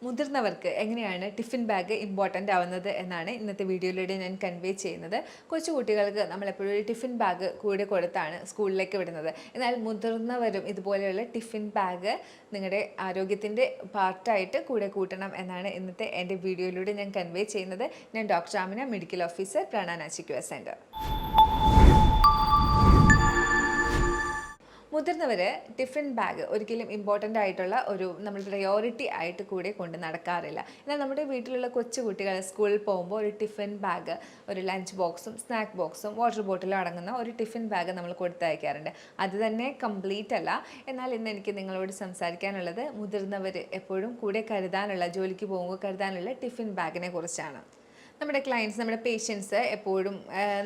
മുതിർന്നവർക്ക് എങ്ങനെയാണ് tiffin bag important ആവുന്നത് എന്നാണ് ഇന്നത്തെ വീഡിയോയിലൂടെ ഞാൻ കൺവേ ചെയ്യുന്നത്. കൊച്ചു കുട്ടികൾക്ക് നമ്മളെപ്പോഴും ഒരു ടിഫിൻ ബാഗ് കൂടെ കൊടുത്താണ് സ്കൂളിലേക്ക് വിടുന്നത്. എന്നാൽ മുതിർന്നവരും ഇതുപോലെയുള്ള ടിഫിൻ ബാഗ് നിങ്ങളുടെ ആരോഗ്യത്തിൻ്റെ പാർട്ടായിട്ട് കൂടെ കൂട്ടണം എന്നാണ് ഇന്നത്തെ എൻ്റെ വീഡിയോയിലൂടെ ഞാൻ കൺവേ ചെയ്യുന്നത്. ഞാൻ ഡോക്ടർ ആമിന, മെഡിക്കൽ ഓഫീസർ, പ്രാണാനാചിക്വ സെൻറ്റർ. മുതിർന്നവർ ടിഫിൻ ബാഗ് ഒരിക്കലും ഇമ്പോർട്ടൻ്റ് ആയിട്ടുള്ള നമ്മൾ പ്രയോറിറ്റി ആയിട്ട് കൂടെ കൊണ്ട് നടക്കാറില്ല. എന്നാൽ നമ്മുടെ വീട്ടിലുള്ള കൊച്ചു കുട്ടികൾ സ്കൂളിൽ പോകുമ്പോൾ ഒരു ടിഫിൻ ബാഗ്, ഒരു ലഞ്ച് ബോക്സും സ്നാക്ക് ബോക്സും വാട്ടർ ബോട്ടിലും അടങ്ങുന്ന ഒരു ടിഫിൻ ബാഗ് നമ്മൾ കൊടുത്തയക്കാറുണ്ട്. അത് തന്നെ കംപ്ലീറ്റ് അല്ല. എന്നാൽ ഇന്ന് എനിക്ക് നിങ്ങളോട് സംസാരിക്കാനുള്ളത് മുതിർന്നവർ എപ്പോഴും കൂടെ കരുതാനുള്ള, ജോലിക്ക് പോകുമ്പോൾ കരുതാനുള്ള ടിഫിൻ ബാഗിനെ കുറിച്ചാണ്. നമ്മുടെ ക്ലയൻറ്റ്സ്, നമ്മുടെ പേഷ്യൻസ് എപ്പോഴും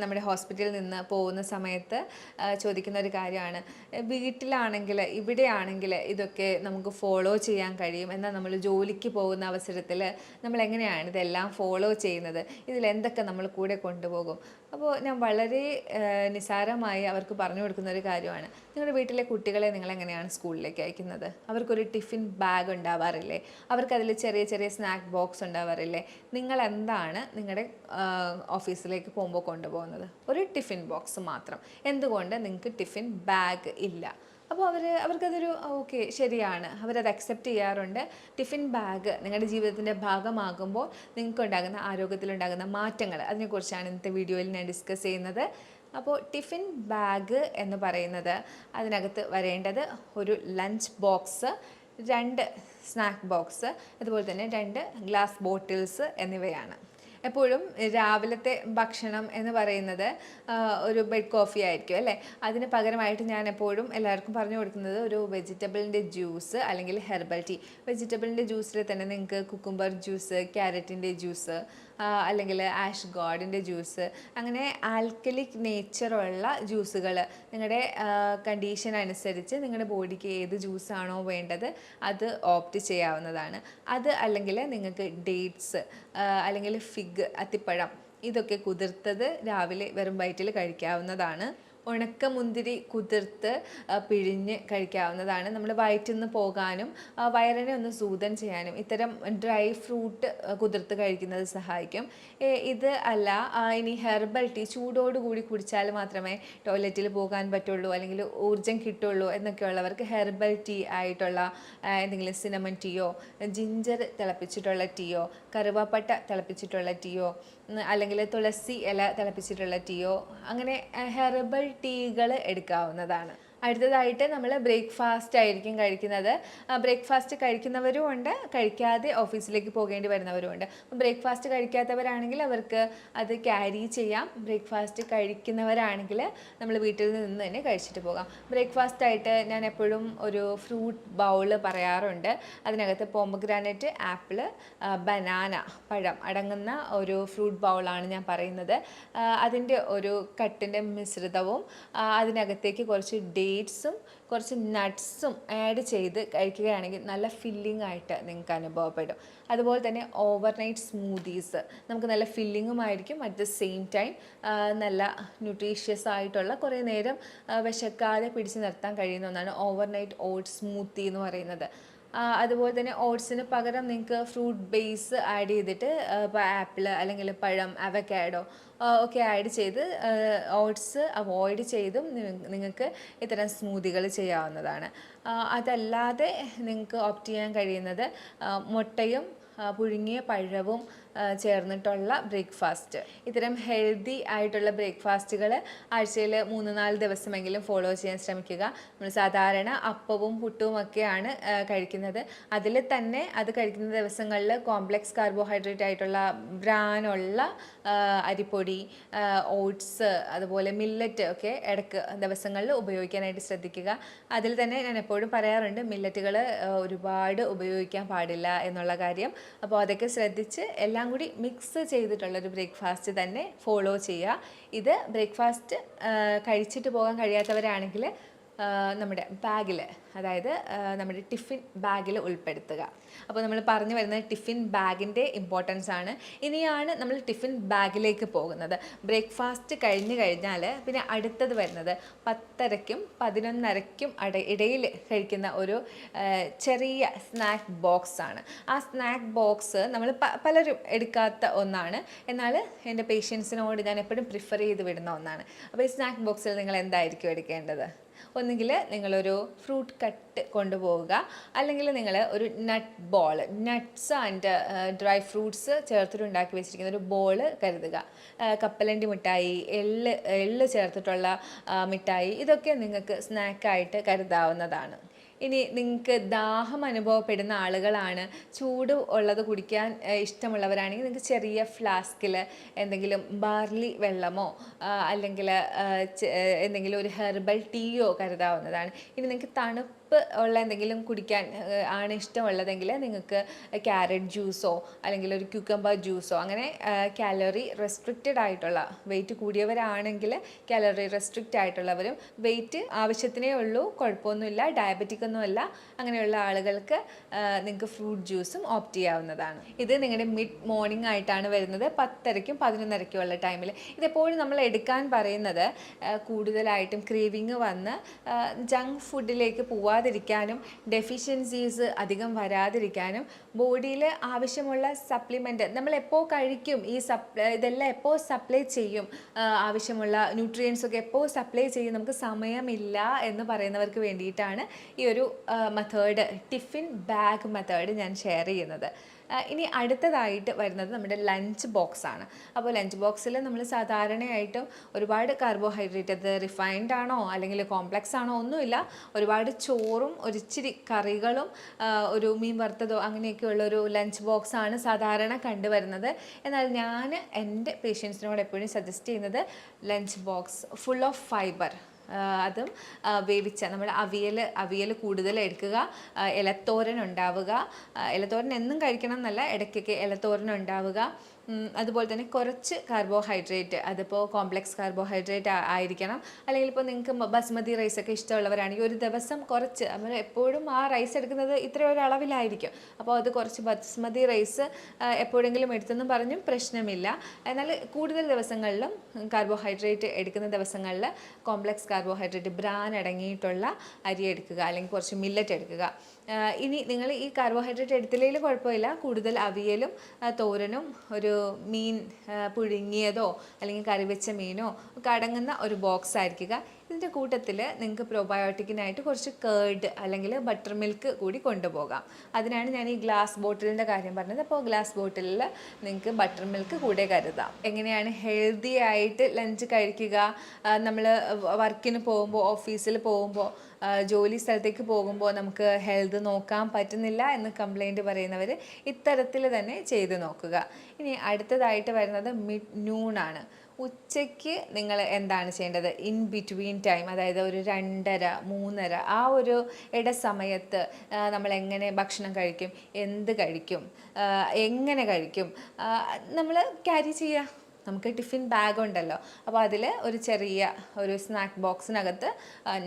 നമ്മുടെ ഹോസ്പിറ്റലിൽ നിന്ന് പോകുന്ന സമയത്ത് ചോദിക്കുന്ന ഒരു കാര്യമാണ്, വീട്ടിലാണെങ്കിൽ ഇവിടെയാണെങ്കിൽ ഇതൊക്കെ നമുക്ക് ഫോളോ ചെയ്യാൻ കഴിയും, എന്നാൽ നമ്മൾ ജോലിക്ക് പോകുന്ന അവസരത്തിൽ നമ്മൾ എങ്ങനെയാണ് ഇതെല്ലാം ഫോളോ ചെയ്യുന്നത്, ഇതിലെന്തൊക്കെ നമ്മൾ കൂടെ കൊണ്ടുപോകും. അപ്പോൾ ഞാൻ വളരെ നിസ്സാരമായി അവർക്ക് പറഞ്ഞു കൊടുക്കുന്ന ഒരു കാര്യമാണ്, നിങ്ങളുടെ വീട്ടിലെ കുട്ടികളെ നിങ്ങൾ എങ്ങനെയാണ് സ്കൂളിലേക്ക് അയക്കുന്നത്? അവർക്കൊരു ടിഫിൻ ബാഗ് ഉണ്ടാവാറില്ലേ? അവർക്കതിൽ ചെറിയ ചെറിയ സ്നാക്ക് ബോക്സ് ഉണ്ടാവാറില്ലേ? നിങ്ങൾ എന്താണ് നിങ്ങളുടെ ഓഫീസിലേക്ക് പോകുമ്പോൾ കൊണ്ടുപോകുന്നത്? ഒരു ടിഫിൻ ബോക്സ് മാത്രം. എന്തുകൊണ്ട് നിങ്ങൾക്ക് ടിഫിൻ ബാഗ് ഇല്ല? അപ്പോൾ അവർക്കതൊരു ഓക്കെ, ശരിയാണ്, അവരത് അക്സെപ്റ്റ് ചെയ്യാറുണ്ട്. ടിഫിൻ ബാഗ് നിങ്ങളുടെ ജീവിതത്തിൻ്റെ ഭാഗമാകുമ്പോൾ നിങ്ങൾക്കുണ്ടാകുന്ന ആരോഗ്യത്തിലുണ്ടാകുന്ന മാറ്റങ്ങൾ, അതിനെക്കുറിച്ചാണ് ഇന്നത്തെ വീഡിയോയിൽ ഞാൻ ഡിസ്കസ് ചെയ്യുന്നത്. അപ്പോൾ ടിഫിൻ ബാഗ് എന്ന് പറയുന്നത്, അതിനകത്ത് വരേണ്ടത് ഒരു ലഞ്ച് ബോക്സ്, 2 സ്നാക്ക് ബോക്സ്, അതുപോലെ തന്നെ 2 ഗ്ലാസ് ബോട്ടിൽസ് എന്നിവയാണ്. എപ്പോഴും രാവിലത്തെ ഭക്ഷണം എന്ന് പറയുന്നത് ഒരു ബെഡ് കോഫി ആയിരിക്കും അല്ലേ? അതിന് പകരമായിട്ട് ഞാൻ എപ്പോഴും എല്ലാവർക്കും പറഞ്ഞു കൊടുക്കുന്നത് ഒരു വെജിറ്റബിളിൻ്റെ ജ്യൂസ് അല്ലെങ്കിൽ ഹെർബൽ ടീ. വെജിറ്റബിളിൻ്റെ ജ്യൂസിൽ തന്നെ നിങ്ങൾക്ക് കുക്കുംബർ ജ്യൂസ്, ക്യാരറ്റിൻ്റെ ജ്യൂസ്, അല്ലെങ്കിൽ ആഷ് ഗോഡിൻ്റെ ജ്യൂസ്, അങ്ങനെ ആൽക്കലിക് നേച്ചറുള്ള ജ്യൂസുകൾ നിങ്ങളുടെ കണ്ടീഷൻ അനുസരിച്ച് നിങ്ങളുടെ ബോഡിക്ക് ഏത് ജ്യൂസാണോ വേണ്ടത് അത് ഓപ്റ്റ് ചെയ്യാവുന്നതാണ്. അത് അല്ലെങ്കിൽ നിങ്ങൾക്ക് ഡേറ്റ്സ് അല്ലെങ്കിൽ ഫിഗ്, അത്തിപ്പഴം, ഇതൊക്കെ കുതിർത്തത് രാവിലെ വെറും വയറ്റിൽ കഴിക്കാവുന്നതാണ്. ഉണക്കമുന്തിരി കുതിർത്ത് പിഴിഞ്ഞ് കഴിക്കാവുന്നതാണ്. നമ്മൾ വയറ്റിൽ നിന്ന് പോകാനും വയറിനെ ഒന്ന് സൂതൻ ചെയ്യാനും ഇത്തരം ഡ്രൈ ഫ്രൂട്ട് കുതിർത്ത് കഴിക്കുന്നത് സഹായിക്കും. ഇത് അല്ല, ഇനി ഹെർബൽ ടീ ചൂടോടുകൂടി കുടിച്ചാൽ മാത്രമേ ടോയ്ലറ്റിൽ പോകാൻ പറ്റുള്ളൂ അല്ലെങ്കിൽ ഊർജ്ജം കിട്ടുള്ളൂ എന്നൊക്കെയുള്ളവർക്ക് ഹെർബൽ ടീ ആയിട്ടുള്ള എന്തെങ്കിലും സിനമൺ ടീയോ, ജിഞ്ചർ തിളപ്പിച്ചിട്ടുള്ള ടീയോ, കറുവാപ്പട്ട തിളപ്പിച്ചിട്ടുള്ള ടീയോ, അല്ലെങ്കിൽ തുളസി ഇല തിളപ്പിച്ചിട്ടുള്ള ടീയോ, അങ്ങനെ ഹെർബൽ ടീകൾ എടുക്കാവുന്നതാണ്. അടുത്തതായിട്ട് നമ്മൾ ബ്രേക്ക്ഫാസ്റ്റ് ആയിരിക്കും കഴിക്കുന്നത്. ബ്രേക്ക്ഫാസ്റ്റ് കഴിക്കുന്നവരും ഉണ്ട്, കഴിക്കാതെ ഓഫീസിലേക്ക് പോകേണ്ടി വരുന്നവരും ഉണ്ട്. ബ്രേക്ക്ഫാസ്റ്റ് കഴിക്കാത്തവരാണെങ്കിൽ അവർക്ക് അത് ക്യാരി ചെയ്യാം. ബ്രേക്ക്ഫാസ്റ്റ് കഴിക്കുന്നവരാണെങ്കിൽ നമ്മൾ വീട്ടിൽ നിന്ന് തന്നെ കഴിച്ചിട്ട് പോകാം. ബ്രേക്ക്ഫാസ്റ്റായിട്ട് ഞാൻ എപ്പോഴും ഒരു ഫ്രൂട്ട് ബൗള് പറയാറുണ്ട്. അതിനകത്ത് പോംഗ്രാനൈറ്റ്, ആപ്പിൾ, ബനാന, പഴം അടങ്ങുന്ന ഒരു ഫ്രൂട്ട് ബൗളാണ് ഞാൻ പറയുന്നത്. അതിൻ്റെ ഒരു കട്ടിൻ്റെ മിശ്രിതവും അതിനകത്തേക്ക് കുറച്ച് ഡേറ്റ്സും കുറച്ച് നട്ട്സും ആഡ് ചെയ്ത് കഴിക്കുകയാണെങ്കിൽ നല്ല ഫില്ലിംഗ് ആയിട്ട് നിങ്ങൾക്ക് അനുഭവപ്പെടും. അതുപോലെ തന്നെ ഓവർനൈറ്റ് സ്മൂത്തീസ് നമുക്ക് നല്ല ഫില്ലിങ്ങുമായിരിക്കും, അറ്റ് ദ സെയിം ടൈം നല്ല ന്യൂട്രീഷ്യസ് ആയിട്ടുള്ള കുറേ നേരം വിശക്കാതെ പിടിച്ചു നിർത്താൻ കഴിയുന്ന ഒന്നാണ് ഓവർനൈറ്റ് ഓട്സ് സ്മൂത്തി എന്ന് പറയുന്നത്. അതുപോലെ തന്നെ ഓട്സിന് പകരം നിങ്ങൾക്ക് ഫ്രൂട്ട് ബേസ് ആഡ് ചെയ്തിട്ട് ഇപ്പോൾ ആപ്പിൾ അല്ലെങ്കിൽ പഴം, അവക്കാഡോ ഒക്കെ ആഡ് ചെയ്ത് ഓട്സ് അവോയ്ഡ് ചെയ്തും നിങ്ങൾക്ക് ഇത്തരം സ്മൂത്തികൾ ചെയ്യാവുന്നതാണ്. അതല്ലാതെ നിങ്ങൾക്ക് ഓപ്റ്റ് ചെയ്യാൻ കഴിയുന്നത് മുട്ടയും പുഴുങ്ങിയ പഴവും ചേർന്നിട്ടുള്ള ബ്രേക്ക്ഫാസ്റ്റ്. ഇത്തരം ഹെൽത്തി ആയിട്ടുള്ള ബ്രേക്ക്ഫാസ്റ്റുകൾ ആഴ്ചയിൽ 3-4 ദിവസമെങ്കിലും ഫോളോ ചെയ്യാൻ ശ്രമിക്കുക. നമ്മൾ സാധാരണ അപ്പവും പുട്ടും ഒക്കെയാണ് കഴിക്കുന്നത്. അതിൽ തന്നെ അത് കഴിക്കുന്ന ദിവസങ്ങളിൽ കോംപ്ലക്സ് കാർബോഹൈഡ്രേറ്റ് ആയിട്ടുള്ള ബ്രാനുള്ള അരിപ്പൊടി, ഓട്സ്, അതുപോലെ മില്ലറ്റ് ഒക്കെ ഇടയ്ക്ക് ദിവസങ്ങളിൽ ഉപയോഗിക്കാനായിട്ട് ശ്രദ്ധിക്കുക. അതിൽ തന്നെ ഞാൻ എപ്പോഴും പറയാറുണ്ട്, മില്ലറ്റുകൾ ഒരുപാട് ഉപയോഗിക്കാൻ പാടില്ല എന്നുള്ള കാര്യം. അപ്പോൾ അതൊക്കെ ശ്രദ്ധിച്ച് എല്ലാം കൂടി മിക്സ് ചെയ്തിട്ടുള്ളൊരു ബ്രേക്ക്ഫാസ്റ്റ് തന്നെ ഫോളോ ചെയ്യുക. ഇത് ബ്രേക്ക്ഫാസ്റ്റ് കഴിച്ചിട്ട് പോകാൻ കഴിയാത്തവരാണെങ്കിൽ നമ്മുടെ ബാഗിൽ, അതായത് നമ്മുടെ ടിഫിൻ ബാഗിൽ ഉൾപ്പെടുത്തുക. അപ്പോൾ നമ്മൾ പറഞ്ഞു വരുന്നത് ടിഫിൻ ബാഗിൻ്റെ ഇമ്പോർട്ടൻസ് ആണ്. ഇനിയാണ് നമ്മൾ ടിഫിൻ ബാഗിലേക്ക് പോകുന്നത്. ബ്രേക്ക്ഫാസ്റ്റ് കഴിഞ്ഞ് കഴിഞ്ഞാൽ പിന്നെ അടുത്തത് വരുന്നത് 10:30-ക്കും 11:30-ക്കും ഇടയിൽ കഴിക്കുന്ന ഒരു ചെറിയ സ്നാക്ക് ബോക്സ് ആണ്. ആ സ്നാക്ക് ബോക്സ് നമ്മൾ പലരും എടുക്കാത്ത ഒന്നാണ്, എന്നാൽ എൻ്റെ പേഷ്യൻസിനോട് ഞാൻ എപ്പോഴും പ്രിഫർ ചെയ്ത് വിടുന്ന ഒന്നാണ്. അപ്പോൾ ഈ സ്നാക്ക് ബോക്സിൽ നിങ്ങൾ എന്തായിരിക്കും എടുക്കേണ്ടത്? ഒന്നുകിൽ നിങ്ങളൊരു ഫ്രൂട്ട് കട്ട് കൊണ്ടുപോവുക, അല്ലെങ്കിൽ നിങ്ങൾ ഒരു nut ball, nuts and dry fruits ചേർത്തിട്ടുണ്ടാക്കി വെച്ചിരിക്കുന്ന ഒരു ബോൾ കരുതുക. കപ്പലണ്ടി മിഠായി, എള്ള് ചേർത്തിട്ടുള്ള മിഠായി, ഇതൊക്കെ നിങ്ങൾക്ക് സ്നാക്കായിട്ട് കരുതാവുന്നതാണ്. ഇനി നിങ്ങൾക്ക് ദാഹം അനുഭവപ്പെടുന്ന ആളുകളാണ്, ചൂട് ഉള്ളത് കുടിക്കാൻ ഇഷ്ടമുള്ളവരാണെങ്കിൽ നിങ്ങൾക്ക് ചെറിയ ഫ്ലാസ്കിൽ എന്തെങ്കിലും ബാർലി വെള്ളമോ അല്ലെങ്കിൽ എന്തെങ്കിലും ഒരു ഹെർബൽ ടീയോ കരുതാവുന്നതാണ്. ഇനി നിങ്ങൾക്ക് തണുപ്പ് ഉള്ള എന്തെങ്കിലും കുടിക്കാൻ ആണ് ഇഷ്ടമുള്ളതെങ്കിൽ നിങ്ങൾക്ക് ക്യാരറ്റ് ജ്യൂസോ അല്ലെങ്കിൽ ഒരു ക്യൂക്കമ്പർ ജ്യൂസോ, അങ്ങനെ കാലറി റെസ്ട്രിക്റ്റഡ് ആയിട്ടുള്ള, വെയിറ്റ് കൂടിയവരാണെങ്കിൽ കാലറി റെസ്ട്രിക്റ്റ് ആയിട്ടുള്ളവരും, വെയിറ്റ് ആവശ്യത്തിനേ ഉള്ളൂ, കുഴപ്പമൊന്നുമില്ല, ഡയബറ്റിക് ഒന്നുമല്ല, അങ്ങനെയുള്ള ആളുകൾക്ക് നിങ്ങൾക്ക് ഫ്രൂട്ട് ജ്യൂസും ഓപ്റ്റ് ചെയ്യാവുന്നതാണ്. ഇത് നിങ്ങളുടെ മിഡ് മോർണിംഗ് ആയിട്ടാണ് വരുന്നത്, 10:30-ക്കും 11:30-ക്കും ഉള്ള ടൈമിൽ. ഇതെപ്പോഴും നമ്മൾ എടുക്കാൻ പറയുന്നത് കൂടുതലായിട്ടും ക്രേവിങ് വന്ന് ജങ്ക് ഫുഡിലേക്ക് പോവാതിരിക്കാനും ഡെഫിഷ്യൻസീസ് അധികം വരാതിരിക്കാനും ബോഡിയിൽ ആവശ്യമുള്ള സപ്ലിമെൻറ്റ് നമ്മൾ എപ്പോൾ കഴിക്കും, ഇതെല്ലാം എപ്പോൾ സപ്ലൈ ചെയ്യും, ആവശ്യമുള്ള ന്യൂട്രിയൻസ് ഒക്കെ എപ്പോൾ സപ്ലൈ ചെയ്യും, നമുക്ക് സമയമില്ല എന്ന് പറയുന്നവർക്ക് വേണ്ടിയിട്ടാണ് ഈ ഒരു മെത്തേഡ്, ടിഫിൻ ബാഗ് മെത്തേഡ് ഞാൻ ഷെയർ ചെയ്യുന്നത്. ഇനി അടുത്തതായിട്ട് വരുന്നത് നമ്മുടെ ലഞ്ച് ബോക്സ് ആണ്. അപ്പോൾ ലഞ്ച് ബോക്സിൽ നമ്മൾ സാധാരണയായിട്ടും ഒരുപാട് കാർബോഹൈഡ്രേറ്റ്, അത് റിഫൈൻഡ് ആണോ അല്ലെങ്കിൽ കോംപ്ലക്സ് ആണോ ഒന്നുമില്ല, ഒരുപാട് ചോറും ഒരിച്ചിരി കറികളും ഒരു മീൻ വറുത്തതോ അങ്ങനെയൊക്കെയുള്ള ഒരു ലഞ്ച് ബോക്സ് ആണ് സാധാരണ കണ്ടുവരുന്നത്. എന്നാൽ ഞാൻ എൻ്റെ പേഷ്യൻസിനോട് എപ്പോഴും സജസ്റ്റ് ചെയ്യുന്നത് lunch box full of fibre, അതും വേവിച്ച നമ്മൾ അവിയൽ കൂടുതൽ എടുക്കുക, ഇലത്തോരൻ ഉണ്ടാവുക, ഇലത്തോരൻ എന്നും കഴിക്കണം എന്നല്ല, ഇടയ്ക്കൊക്കെ ഇലത്തോരൻ ഉണ്ടാവുക, അതുപോലെ തന്നെ കുറച്ച് കാർബോഹൈഡ്രേറ്റ്, അതിപ്പോൾ കോംപ്ലക്സ് കാർബോഹൈഡ്രേറ്റ് ആയിരിക്കണം, അല്ലെങ്കിൽ ഇപ്പോൾ നിങ്ങൾക്ക് ബസ്മതി റൈസൊക്കെ ഇഷ്ടമുള്ളവരാണെങ്കിൽ ഒരു ദിവസം കുറച്ച്, നമ്മൾ എപ്പോഴും ആ റൈസ് എടുക്കുന്നത് ഇത്രയും ഒരു അളവിലായിരിക്കും, അപ്പോൾ അത് കുറച്ച് ബസ്മതി റൈസ് എപ്പോഴെങ്കിലും എടുത്തെന്നും പറഞ്ഞും പ്രശ്നമില്ല. എന്നാൽ കൂടുതൽ ദിവസങ്ങളിലും കാർബോഹൈഡ്രേറ്റ് എടുക്കുന്ന ദിവസങ്ങളിൽ കോംപ്ലക്സ് കാർബോഹൈഡ്രേറ്റ്, ബ്രാൻ അടങ്ങിയിട്ടുള്ള അരി എടുക്കുക, അല്ലെങ്കിൽ കുറച്ച് മില്ലറ്റ് എടുക്കുക. ഇനി നിങ്ങൾ ഈ കാർബോഹൈഡ്രേറ്റ് എടുത്തില്ലെങ്കിൽ കുഴപ്പമില്ല, കൂടുതൽ അവിയലും തോരനും ഒരു മീൻ പുഴുങ്ങിയതോ അല്ലെങ്കിൽ കറിവെച്ച മീനോ ഒക്കെ അടങ്ങുന്ന ഒരു ബോക്സ് ആയിരിക്കുക. ഇതിൻ്റെ കൂട്ടത്തിൽ നിങ്ങൾക്ക് പ്രോബയോട്ടിക്കിനായിട്ട് കുറച്ച് കേർഡ് അല്ലെങ്കിൽ ബട്ടർ മിൽക്ക് കൂടി കൊണ്ടുപോകാം. അതിനാണ് ഞാൻ ഈ ഗ്ലാസ് ബോട്ടിലിൻ്റെ കാര്യം പറഞ്ഞത്. അപ്പോൾ ഗ്ലാസ് ബോട്ടിലിൽ നിങ്ങൾക്ക് ബട്ടർ മിൽക്ക് കൂടെ കരുതാം. എങ്ങനെയാണ് ഹെൽത്തി ആയിട്ട് ലഞ്ച് കഴിക്കുക? നമ്മൾ വർക്കിന് പോകുമ്പോൾ, ഓഫീസിൽ പോകുമ്പോൾ, ജോലി സ്ഥലത്തേക്ക് പോകുമ്പോൾ നമുക്ക് ഹെൽത്ത് നോക്കാൻ പറ്റുന്നില്ല എന്ന് കംപ്ലൈൻറ്റ് പറയുന്നവർ ഇത്തരത്തിൽ തന്നെ ചെയ്ത് നോക്കുക. ഇനി അടുത്തതായിട്ട് വരുന്നത് മിഡ് നൂണാണ്. ഉച്ചയ്ക്ക് നിങ്ങൾ എന്താണ് ചെയ്യേണ്ടത്? ഇൻ ബിറ്റ്വീൻ ടൈം, അതായത് ഒരു 2:30, 3:30 ആ ഒരു ഇടസമയത്ത് നമ്മൾ എങ്ങനെ ഭക്ഷണം കഴിക്കും, എന്ത് കഴിക്കും, എങ്ങനെ കഴിക്കും, നമ്മൾ ക്യാരി ചെയ്യുക. നമുക്ക് ടിഫിൻ ബാഗ് ഉണ്ടല്ലോ, അപ്പോൾ അതിൽ ഒരു ചെറിയ ഒരു സ്നാക്ക് ബോക്സിനകത്ത്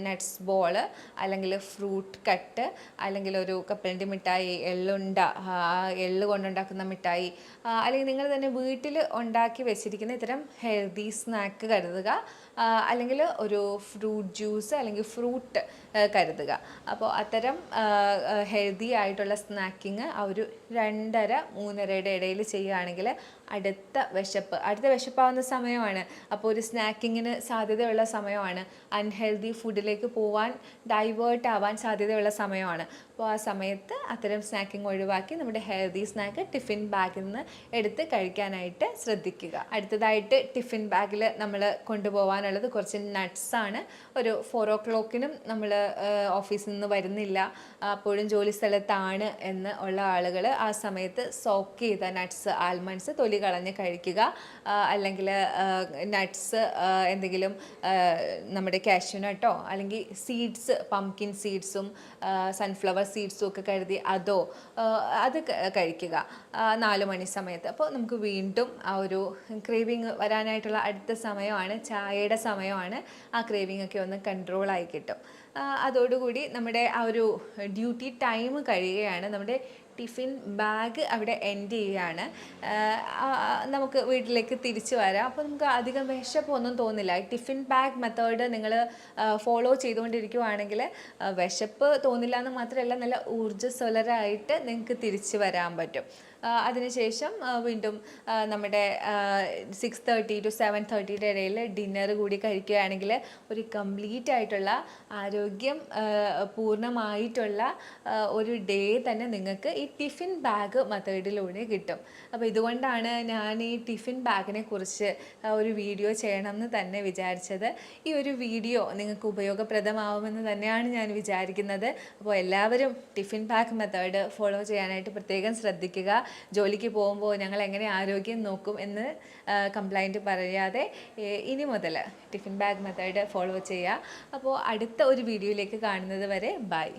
നട്ട്സ് ബോള്, അല്ലെങ്കിൽ ഫ്രൂട്ട് കട്ട്, അല്ലെങ്കിൽ ഒരു കപ്പലണ്ടി മിഠായി, എള്ള് കൊണ്ടുണ്ടാക്കുന്ന മിഠായി, അല്ലെങ്കിൽ നിങ്ങൾ തന്നെ വീട്ടിൽ ഉണ്ടാക്കി വെച്ചിരിക്കുന്ന ഇത്തരം ഹെൽത്തി സ്നാക്ക് കരുതുക, അല്ലെങ്കിൽ ഒരു ഫ്രൂട്ട് ജ്യൂസ് അല്ലെങ്കിൽ ഫ്രൂട്ട് കരുതുക. അപ്പോൾ അത്തരം ഹെൽത്തി ആയിട്ടുള്ള സ്നാക്കിങ് ആ ഒരു 2:30, 3:30 ഇടയിൽ ചെയ്യുകയാണെങ്കിൽ അടുത്ത വിശപ്പാവുന്ന സമയമാണ്. അപ്പോൾ ഒരു സ്നാക്കിങ്ങിന് സാധ്യതയുള്ള സമയമാണ്, അൺഹെൽത്തി ഫുഡിലേക്ക് പോവാൻ, ഡൈവേർട്ട് ആവാൻ സാധ്യതയുള്ള സമയമാണ്. അപ്പോൾ ആ സമയത്ത് അത്തരം സ്നാക്കിങ് ഒഴിവാക്കി നമ്മുടെ ഹെൽത്തി സ്നാക്ക് ടിഫിൻ ബാഗിൽ നിന്ന് എടുത്ത് കഴിക്കാനായിട്ട് ശ്രദ്ധിക്കുക. അടുത്തതായിട്ട് ടിഫിൻ ബാഗിൽ നമ്മൾ കൊണ്ടുപോകാനുള്ളത് കുറച്ച് നട്ട്സാണ്. ഒരു 4 o'clockനും നമ്മൾ ഓഫീസിൽ നിന്ന് വരുന്നില്ല, അപ്പോഴും ജോലി സ്ഥലത്താണ് എന്ന് ഉള്ള ആളുകൾ ആ സമയത്ത് സോക്ക് ചെയ്ത നട്ട്സ്, ആൽമണ്ട്സ് തൊലി കളഞ്ഞ് കഴിക്കുക. അല്ലെങ്കിൽ നട്ട്സ് എന്തെങ്കിലും നമ്മുടെ കാഷ്യൂ നട്ടോ അല്ലെങ്കിൽ സീഡ്സ്, പംകിൻ സീഡ്സും സൺഫ്ലവർ സീഡ്സും ഒക്കെ കരുതി അതോ അത് കഴിക്കുക 4 മണി സമയത്ത്. അപ്പോൾ നമുക്ക് വീണ്ടും ആ ഒരു ക്രേവിങ് വരാനായിട്ടുള്ള അടുത്ത സമയമാണ്, ചായയുടെ സമയമാണ്. ആ ക്രേവിങ് ഒക്കെ ഒന്ന് കൺട്രോളായി കിട്ടും. അതോടുകൂടി നമ്മുടെ ആ ഒരു ഡ്യൂട്ടി ടൈം കഴിയുകയാണ്, നമ്മുടെ ടിഫിൻ ബാഗ് അവിടെ എൻഡ് ചെയ്യുകയാണ്. നമുക്ക് വീട്ടിലേക്ക് തിരിച്ചു വരാം. അപ്പോൾ നമുക്ക് അധികം വിശപ്പൊന്നും തോന്നില്ല. ടിഫിൻ ബാഗ് മെത്തേഡ് നിങ്ങൾ ഫോളോ ചെയ്തുകൊണ്ടിരിക്കുവാണെങ്കിൽ വിശപ്പ് തോന്നില്ല എന്ന് മാത്രമല്ല, നല്ല ഊർജ്ജസ്വലരായിട്ട് നിങ്ങൾക്ക് തിരിച്ചു വരാൻ പറ്റും. അതിനുശേഷം വീണ്ടും നമ്മുടെ 6:30 to 7:30 ഇടയിൽ ഡിന്നർ കൂടി കഴിക്കുകയാണെങ്കിൽ ഒരു കംപ്ലീറ്റ് ആയിട്ടുള്ള ആരോഗ്യം പൂർണ്ണമായിട്ടുള്ള ഒരു ഡേ തന്നെ നിങ്ങൾക്ക് ഈ ടിഫിൻ ബാഗ് മെത്തേഡിലൂടെ കിട്ടും. അപ്പോൾ ഇതുകൊണ്ടാണ് ഞാൻ ഈ ടിഫിൻ ബാഗിനെ കുറിച്ച് ഒരു വീഡിയോ ചെയ്യണമെന്ന് തന്നെ വിചാരിച്ചത്. ഈ ഒരു വീഡിയോ നിങ്ങൾക്ക് ഉപയോഗപ്രദമാവുമെന്ന് തന്നെയാണ് ഞാൻ വിചാരിക്കുന്നത്. അപ്പോൾ എല്ലാവരും ടിഫിൻ ബാഗ് മെത്തേഡ് ഫോളോ ചെയ്യാനായിട്ട് പ്രത്യേകം ശ്രദ്ധിക്കുക. ജോലിക്ക് പോകുമ്പോൾ ഞങ്ങൾ എങ്ങനെ ആരോഗ്യം നോക്കും എന്ന് കംപ്ലൈൻറ്റ് പറയാതെ ഇനി മുതൽ ടിഫിൻ ബാഗ് മെത്തേഡ് ഫോളോ ചെയ്യുക. അപ്പോൾ അടുത്ത ഒരു വീഡിയോയിലേക്ക് കാണുന്നത് വരെ ബൈ.